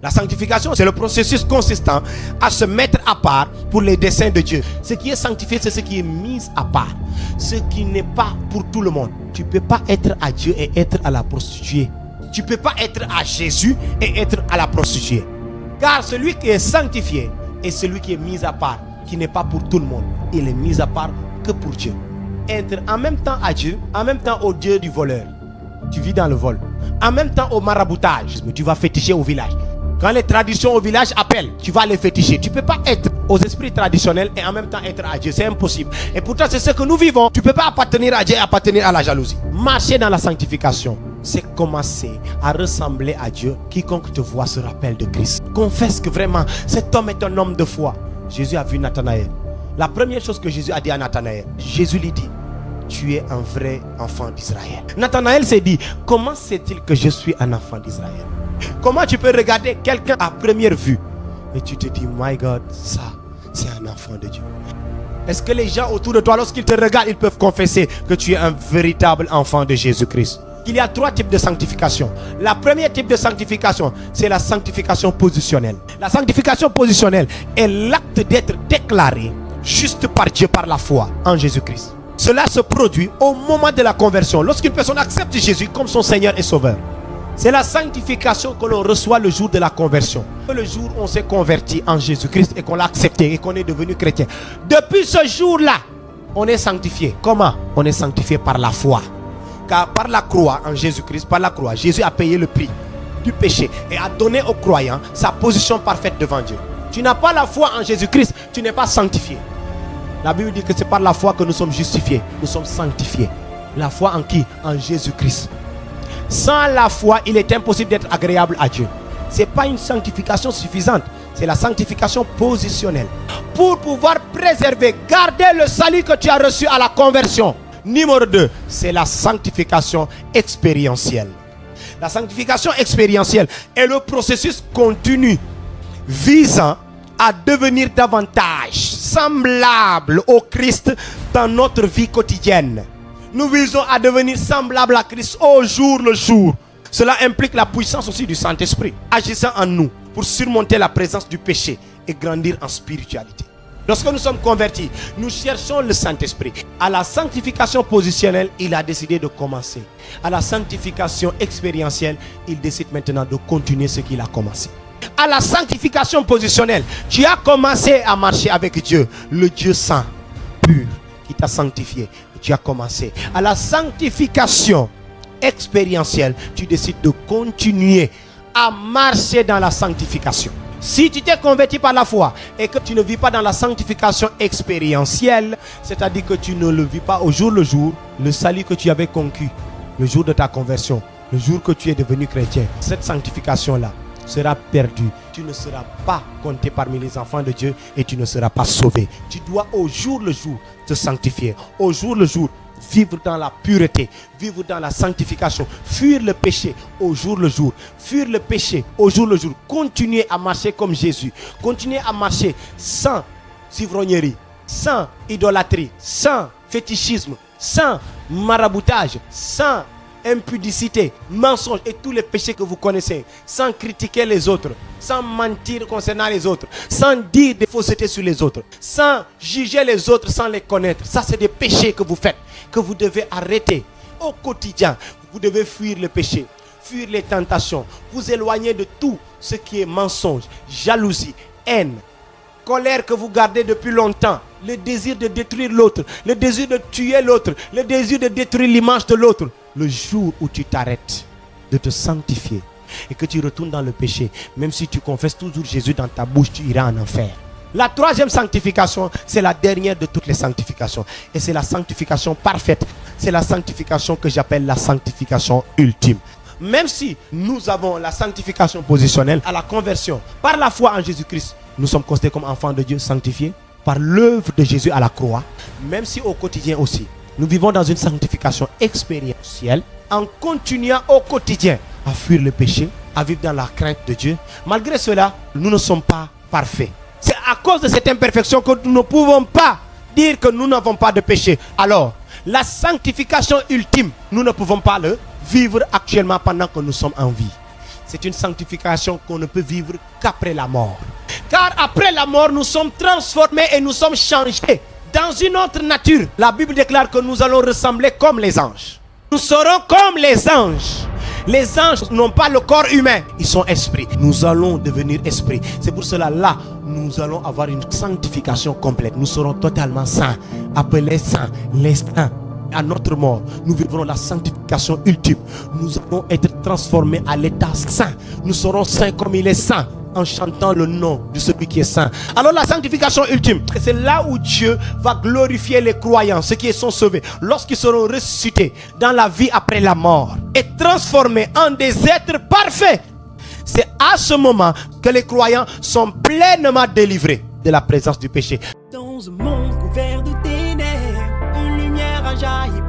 La sanctification, c'est le processus consistant à se mettre à part pour les desseins de Dieu. Ce qui est sanctifié, c'est ce qui est mis à part. Ce qui n'est pas pour tout le monde. Tu ne peux pas être à Dieu et être à la prostituée. Tu ne peux pas être à Jésus et être à la prostituée. Car celui qui est sanctifié est celui qui est mis à part, qui n'est pas pour tout le monde. Il est mis à part que pour Dieu. Être en même temps à Dieu, en même temps au Dieu du voleur. Tu vis dans le vol. En même temps au maraboutage, tu vas féticher au village. Quand les traditions au village appellent, tu vas les féticher. Tu ne peux pas être aux esprits traditionnels et en même temps être à Dieu. C'est impossible. Et pourtant, c'est ce que nous vivons. Tu ne peux pas appartenir à Dieu et appartenir à la jalousie. Marcher dans la sanctification, c'est commencer à ressembler à Dieu. Quiconque te voit se rappelle de Christ. Confesse que vraiment, cet homme est un homme de foi. Jésus a vu Nathanaël. La première chose que Jésus a dit à Nathanaël, Jésus lui dit, tu es un vrai enfant d'Israël. Nathanaël s'est dit, comment sait-il que je suis un enfant d'Israël? Comment tu peux regarder quelqu'un à première vue et tu te dis, my God, ça, c'est un enfant de Dieu. Est-ce que les gens autour de toi, lorsqu'ils te regardent, ils peuvent confesser que tu es un véritable enfant de Jésus-Christ? Il y a 3 types de sanctification. La première type de sanctification, c'est la sanctification positionnelle. La sanctification positionnelle est l'acte d'être déclaré juste par Dieu, par la foi en Jésus-Christ. Cela se produit au moment de la conversion, lorsqu'une personne accepte Jésus comme son Seigneur et Sauveur. C'est la sanctification que l'on reçoit le jour de la conversion. Le jour où on s'est converti en Jésus-Christ et qu'on l'a accepté et qu'on est devenu chrétien. Depuis ce jour-là, on est sanctifié. Comment? On est sanctifié par la foi. Car par la croix en Jésus-Christ, par la croix, Jésus a payé le prix du péché et a donné aux croyants sa position parfaite devant Dieu. Tu n'as pas la foi en Jésus-Christ, tu n'es pas sanctifié. La Bible dit que c'est par la foi que nous sommes justifiés, nous sommes sanctifiés. La foi en qui? En Jésus-Christ. Sans la foi, il est impossible d'être agréable à Dieu. Ce n'est pas une sanctification suffisante, c'est la sanctification positionnelle. Pour pouvoir préserver, garder le salut que tu as reçu à la conversion. Numéro 2, c'est la sanctification expérientielle. La sanctification expérientielle est le processus continu visant à devenir davantage semblable au Christ dans notre vie quotidienne. Nous visons à devenir semblables à Christ au jour le jour. Cela implique la puissance aussi du Saint-Esprit agissant en nous pour surmonter la présence du péché et grandir en spiritualité. Lorsque nous sommes convertis, nous cherchons le Saint-Esprit. À la sanctification positionnelle, il a décidé de commencer. À la sanctification expérientielle, il décide maintenant de continuer ce qu'il a commencé. À la sanctification positionnelle, tu as commencé à marcher avec Dieu, le Dieu saint, pur, qui t'a sanctifié. Tu as commencé. À la sanctification expérientielle, tu décides de continuer à marcher dans la sanctification. Si tu t'es converti par la foi et que tu ne vis pas dans la sanctification expérientielle, c'est-à-dire que tu ne le vis pas au jour le jour, le salut que tu avais conquis le jour de ta conversion, le jour que tu es devenu chrétien, cette sanctification-là sera perdue. Tu ne seras pas compté parmi les enfants de Dieu et tu ne seras pas sauvé. Tu dois au jour le jour te sanctifier. Au jour le jour vivre dans la pureté, vivre dans la sanctification, fuir le péché au jour le jour, fuir le péché au jour le jour, continuer à marcher comme Jésus, continuer à marcher sans ivrognerie, sans idolâtrie, sans fétichisme, sans maraboutage, sans impudicité, mensonge et tous les péchés que vous connaissez, sans critiquer les autres, sans mentir concernant les autres, sans dire des faussetés sur les autres, sans juger les autres sans les connaître. Ça, c'est des péchés que vous faites, que vous devez arrêter au quotidien. Vous devez fuir le péché, fuir les tentations, vous éloigner de tout ce qui est mensonge, jalousie, haine, colère que vous gardez depuis longtemps, le désir de détruire l'autre, le désir de tuer l'autre, le désir de détruire l'image de l'autre. Le jour où tu t'arrêtes de te sanctifier et que tu retournes dans le péché, même si tu confesses toujours Jésus dans ta bouche, tu iras en enfer. La troisième sanctification, c'est la dernière de toutes les sanctifications. Et c'est la sanctification parfaite. C'est la sanctification que j'appelle la sanctification ultime. Même si nous avons la sanctification positionnelle à la conversion, par la foi en Jésus-Christ, nous sommes considérés comme enfants de Dieu sanctifiés par l'œuvre de Jésus à la croix. Même si au quotidien aussi, nous vivons dans une sanctification expérientielle en continuant au quotidien à fuir le péché, à vivre dans la crainte de Dieu. Malgré cela, nous ne sommes pas parfaits. C'est à cause de cette imperfection que nous ne pouvons pas dire que nous n'avons pas de péché. Alors, la sanctification ultime, nous ne pouvons pas le vivre actuellement pendant que nous sommes en vie. C'est une sanctification qu'on ne peut vivre qu'après la mort. Car après la mort, nous sommes transformés et nous sommes changés dans une autre nature. La Bible déclare que nous allons ressembler comme les anges. Nous serons comme les anges. Les anges n'ont pas le corps humain, ils sont esprits. Nous allons devenir esprits. C'est pour cela là, nous allons avoir une sanctification complète. Nous serons totalement saints, appelés saints, les saints. À notre mort, nous vivrons la sanctification ultime. Nous allons être transformés à l'état saint. Nous serons saints comme il est saint, en chantant le nom de celui qui est saint. Alors la sanctification ultime, c'est là où Dieu va glorifier les croyants, ceux qui sont sauvés, lorsqu'ils seront ressuscités dans la vie après la mort et transformés en des êtres parfaits. C'est à ce moment que les croyants sont pleinement délivrés de la présence du péché. Dans un monde couvert de ténèbres, une lumière a jailli.